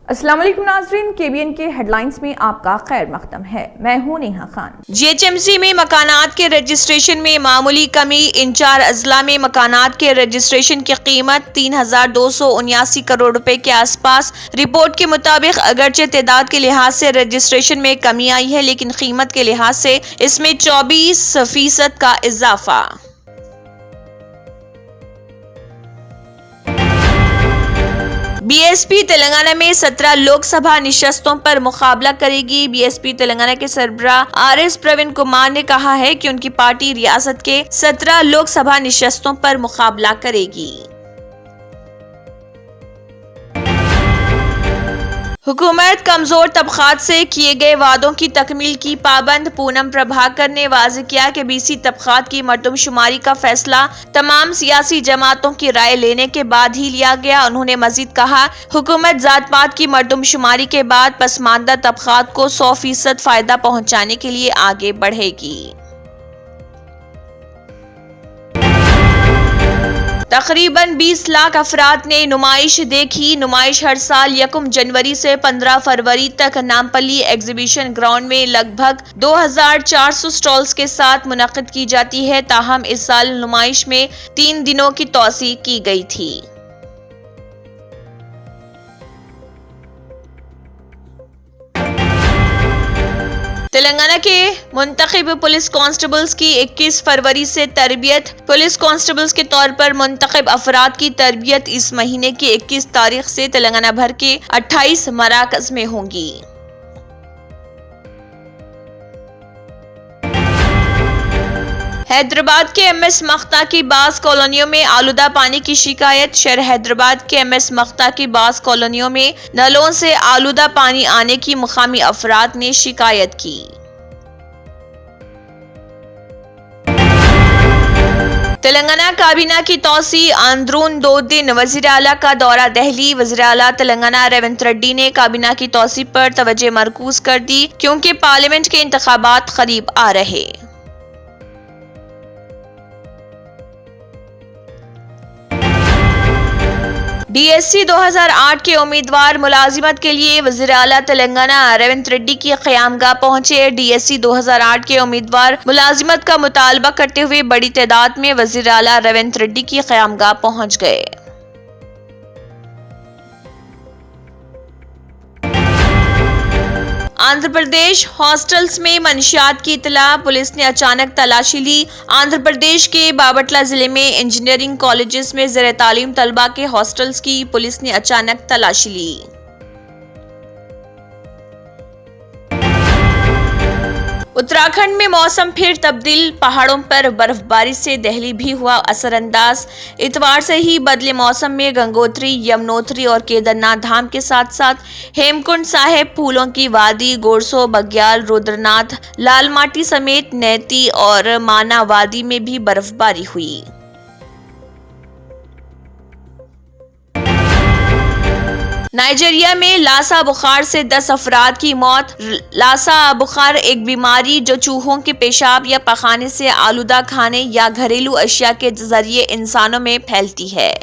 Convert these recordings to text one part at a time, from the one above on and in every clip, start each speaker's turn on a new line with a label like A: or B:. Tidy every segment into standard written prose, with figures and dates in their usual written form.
A: السلام علیکم ناظرین، KBN کے ہیڈ لائنز میں آپ کا خیر مقدم ہے۔ میں ہوں نیہا خان۔
B: GHMC میں مکانات کے رجسٹریشن میں معمولی کمی۔ ان 4 اضلاع میں مکانات کے رجسٹریشن کی قیمت 3279 کروڑ روپے کے آس پاس۔ رپورٹ کے مطابق اگرچہ تعداد کے لحاظ سے رجسٹریشن میں کمی آئی ہے، لیکن قیمت کے لحاظ سے اس میں 24% کا اضافہ۔ BSP تلنگانہ میں 17 لوک سبھا نشستوں پر مقابلہ کرے گی۔ BSP تلنگانہ کے سربراہ RS پروین کمار نے کہا ہے کہ ان کی پارٹی ریاست کے 17 لوک سبھا نشستوں پر مقابلہ کرے گی۔ حکومت کمزور طبقات سے کیے گئے وعدوں کی تکمیل کی پابند۔ پونم پربھاکر نے واضح کیا کہ BC طبقات کی مردم شماری کا فیصلہ تمام سیاسی جماعتوں کی رائے لینے کے بعد ہی لیا گیا۔ انہوں نے مزید کہا، حکومت ذات پات کی مردم شماری کے بعد پسماندہ طبقات کو 100% فائدہ پہنچانے کے لیے آگے بڑھے گی۔ تقریباً 20 لاکھ افراد نے نمائش دیکھی۔ نمائش ہر سال 1 جنوری سے 15 فروری تک نامپلی ایگزیبیشن گراؤنڈ میں لگ بھگ 2400 سٹالز کے ساتھ منعقد کی جاتی ہے، تاہم اس سال نمائش میں 3 دنوں کی توسیع کی گئی تھی۔ تلنگانہ کے منتخب پولیس کانسٹیبلز کی 21 فروری سے تربیت۔ پولیس کانسٹیبلز کے طور پر منتخب افراد کی تربیت اس مہینے کی 21 تاریخ سے تلنگانہ بھر کے 28 مراکز میں ہوگی۔ حیدرآباد کے MS مقطع کی بعض کالونیوں میں آلودہ پانی کی شکایت۔ شہر حیدرآباد کے MS مقطع کی بعض کالونیوں میں نلوں سے آلودہ پانی آنے کی مقامی افراد نے شکایت کی۔ تلنگانہ کابینہ کی توسیع۔ اندرون 2 دن وزیر اعلیٰ کا دورہ دہلی۔ وزیر اعلیٰ تلنگانہ ریونت ریڈی نے کابینہ کی توسیع پر توجہ مرکوز کر دی، کیونکہ پارلیمنٹ کے انتخابات قریب آ رہے۔ DSC 2008 کے امیدوار ملازمت کے لیے وزیر اعلیٰ تلنگانہ ریونت ریڈی کی قیامگاہ پہنچے۔ DSC 2008 کے امیدوار ملازمت کا مطالبہ کرتے ہوئے بڑی تعداد میں وزیر اعلیٰ ریونت ریڈی کی قیامگاہ پہنچ گئے۔ آندھرا پردیش ہاسٹلز میں منشیات کی اطلاع۔ پولیس نے اچانک تلاشی لی۔ آندھرا پردیش کے بابٹلہ ضلع میں انجینئرنگ کالجز میں زیر تعلیم طلبہ کے ہاسٹلز کی پولیس نے اچانک تلاشی لی۔ اتراکھنڈ میں موسم پھر تبدیل۔ پہاڑوں پر برف باری سے دہلی بھی ہوا اثر انداز۔ اتوار سے ہی بدلے موسم میں گنگوتری، یمنوتری اور کیدرناتھ دھام کے ساتھ ساتھ ہیمکنڈ صاحب، پھولوں کی وادی، گورسو، بگیال، رودرناتھ، لال ماٹی سمیت نیتی اور مانا وادی میں بھی برف باری ہوئی۔ نائجیریا میں لاسا بخار سے 10 افراد کی موت۔ لاسا بخار ایک بیماری جو چوہوں کے پیشاب یا پخانے سے آلودہ کھانے یا گھریلو اشیاء کے ذریعے انسانوں میں پھیلتی ہے۔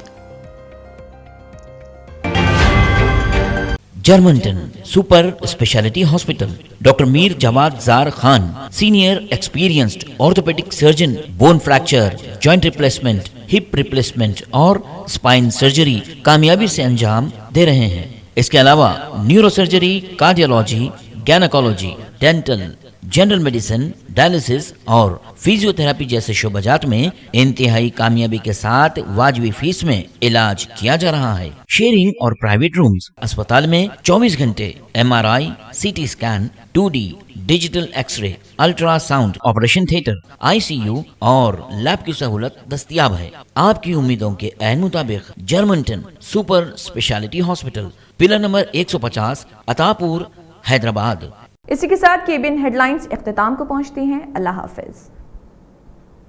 C: Germanten super speciality hospital, doctor Mir Jawad Zar Khan, senior experienced orthopaedic surgeon, bone fracture, joint replacement, hip replacement اور اسپائن سرجری کامیابی سے انجام دے رہے ہیں۔ اس کے علاوہ neurosurgery, cardiology, gynaecology, dental, general medicine, dialysis اور فزیو تھراپی جیسے شعبات میں انتہائی کامیابی کے ساتھ واجبی فیس میں علاج کیا جا رہا ہے۔ شیئرنگ اور پرائیویٹ رومز، اسپتال میں 24 گھنٹے MRI، CT scan, 2D digital X ray, ultra sound, operation theatre, ICU اور لیب کی سہولت دستیاب ہے۔ آپ کی امیدوں کے عین مطابق Germanten super speciality hospital, pillar number 150، Attapur, Hyderabad.
A: اسی کے ساتھ KBN ہیڈ لائنز اختتام کو پہنچتی ہیں۔ اللہ حافظ۔